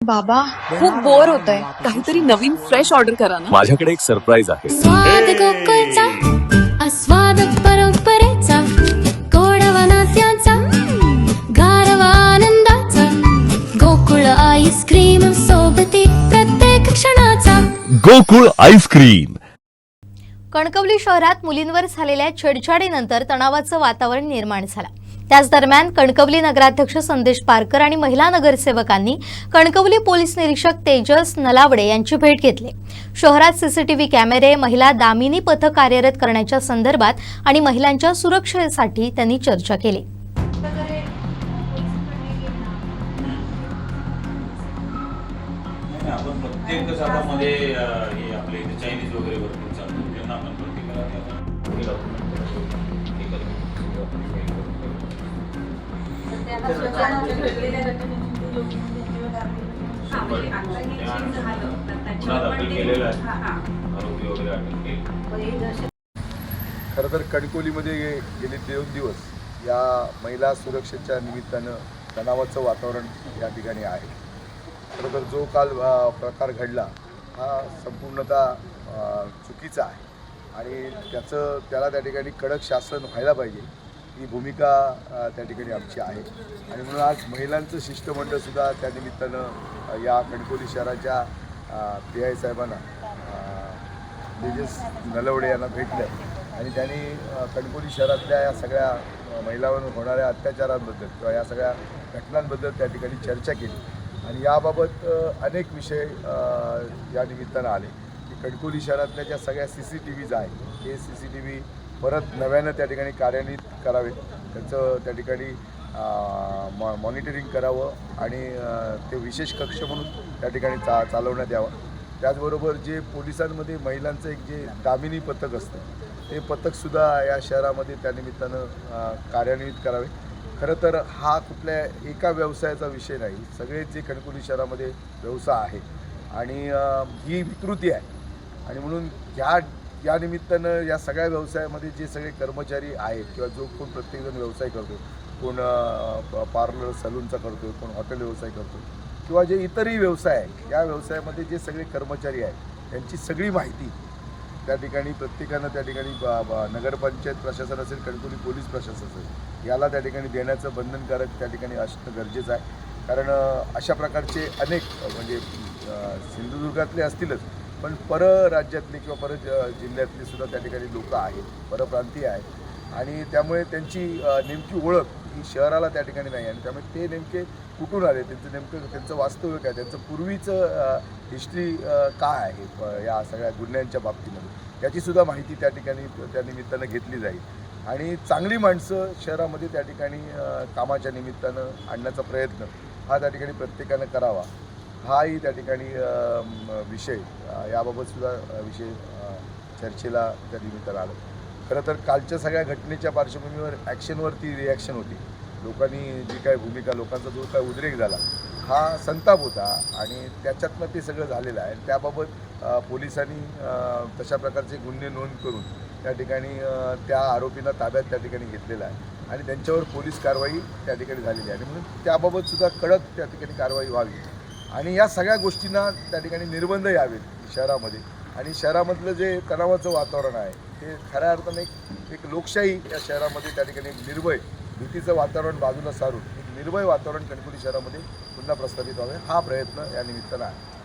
बाबा खूप बोर होतंय, काहीतरी नवीन फ्रेश ऑर्डर करा ना. माझ्याकडे एक सरप्राईज आहे. स्वाद गोकुळचा आस्वाद परंपरेचा गोडवा नात्याचा गारवा आनंदाचा गोकुळ आईस्क्रीम सोबती प्रत्येक क्षणाचा गोकुळ आईस्क्रीम. कणकवली शहरात मुलींवर झालेल्या छेडछाडीनंतर तणावाचं वातावरण निर्माण झालं. त्याच दरम्यान कणकवली नगराध्यक्ष संदेश पारकर आणि महिला नगरसेवकांनी कणकवली पोलीस निरीक्षक तेजस नलावडे यांची भेट घेतली. शहरात सीसीटीव्ही कॅमेरे, महिला दामिनी पथक कार्यरत करण्याच्या संदर्भात आणि महिलांच्या सुरक्षेसाठी त्यांनी चर्चा केली. आपण प्रत्येक शहरामध्ये हे आपले चायनीज वगैरे भरपूर चालतात, त्यांना आपण आरोपी वगैरे अटक केली. खरं तर कणकवलीमध्ये गेले 2 दिवस या महिला सुरक्षेच्या निमित्तानं तणावाचं वातावरण या ठिकाणी आहे. खरं तर जो काल प्रकार घडला हा संपूर्णतः चुकीचा आहे आणि त्याला त्या ठिकाणी कडक शासन व्हायला पाहिजे ही भूमिका त्या ठिकाणी आमची आहे. आणि म्हणून आज महिलांचं शिष्टमंडळसुद्धा त्या निमित्तानं या कणकवली शहराच्या PI साहेबांना तेजस नलवडे यांना भेटलं आणि त्यांनी कणकवली शहरातल्या या सगळ्या महिलांवर होणाऱ्या अत्याचारांबद्दल किंवा या सगळ्या घटनांबद्दल त्या ठिकाणी चर्चा केली आणि याबाबत अनेक विषय या निमित्तानं आले की कणकवली शहरातल्या ज्या सगळ्या CCTVs आहेत हे CCTV परत नव्यानं त्या ठिकाणी कार्यान्वित करावेत, त्याचं त्या ठिकाणी मॉनिटरिंग करावं आणि ते विशेष कक्ष म्हणून त्या ठिकाणी चालवण्यात यावं. त्याचबरोबर जे पोलिसांमध्ये महिलांचं एक जे दामिनी पथक असतं ते पथकसुद्धा या शहरामध्ये त्या निमित्तानं कार्यान्वित करावे. खरं तर हा कुठल्या एका व्यवसायाचा विषय नाही, सगळे जे कणकवली शहरामध्ये व्यवसाय आहेत आणि ही विकृती आहे आणि म्हणून या निमित्तानं या सगळ्या व्यवसायामध्ये जे सगळे कर्मचारी आहेत किंवा जो कोण प्रत्येकजण व्यवसाय करतो, कोण पार्लर सलूनचा करतो, कोण हॉटेल व्यवसाय करतो किंवा जे इतरही व्यवसाय आहे या व्यवसायामध्ये जे सगळे कर्मचारी आहेत त्यांची सगळी माहिती त्या ठिकाणी प्रत्येकानं त्या ठिकाणी नगरपंचायत प्रशासन असेल, कणकवली पोलीस प्रशासन असेल याला त्या ठिकाणी देण्याचं बंधनकारक त्या ठिकाणी असणं गरजेचं आहे. कारण अशा प्रकारचे अनेक म्हणजे सिंधुदुर्गातले असतीलच पण परराज्यातले किंवा जिल्ह्यातले सुद्धा त्या ठिकाणी लोक आहेत, परप्रांतीय आहेत आणि त्यामुळे त्यांची नेमकी ओळख ही शहराला त्या ठिकाणी नाही आणि त्यामुळे ते नेमके कुठून आले, त्यांचं वास्तव्य काय, त्यांचं पूर्वीचं हिस्ट्री काय आहे या सगळ्या गुन्ह्यांच्या बाबतीमध्ये याचीसुद्धा माहिती त्या ठिकाणी त्या निमित्तानं घेतली जाईल आणि चांगली माणसं शहरामध्ये त्या ठिकाणी कामाच्या निमित्तानं आणण्याचा प्रयत्न हा त्या ठिकाणी प्रत्येकानं करावा हाही त्या ठिकाणी विषय याबाबतसुद्धा विषय चर्चेला त्या निमित्तानं आलं. खरं तर कालच्या सगळ्या घटनेच्या पार्श्वभूमीवर ॲक्शनवरती रिॲक्शन होती, लोकांनी जी काय भूमिका, लोकांचा जो काय उद्रेक झाला हा संताप होता आणि त्याच्यातनं ते सगळं झालेलं आहे. त्याबाबत पोलिसांनी तशा प्रकारचे गुन्हे नोंद करून त्या ठिकाणी त्या आरोपींना ताब्यात त्या ठिकाणी घेतलेलं आहे आणि त्यांच्यावर पोलीस कारवाई त्या ठिकाणी झालेली आहे आणि म्हणून त्याबाबतसुद्धा कडक त्या ठिकाणी कारवाई व्हावी आणि या सगळ्या गोष्टींना त्या ठिकाणी निर्बंध यावेत शहरामध्ये आणि शहरामधलं जे तणावाचं वातावरण आहे ते खऱ्या अर्थाने एक लोकशाही या शहरामध्ये त्या ठिकाणी निर्भय भीतीचं वातावरण बाजूला सारून एक निर्भय वातावरण कणकवली शहरामध्ये पुन्हा प्रस्थापित व्हावे हा प्रयत्न या निमित्तानं आहे.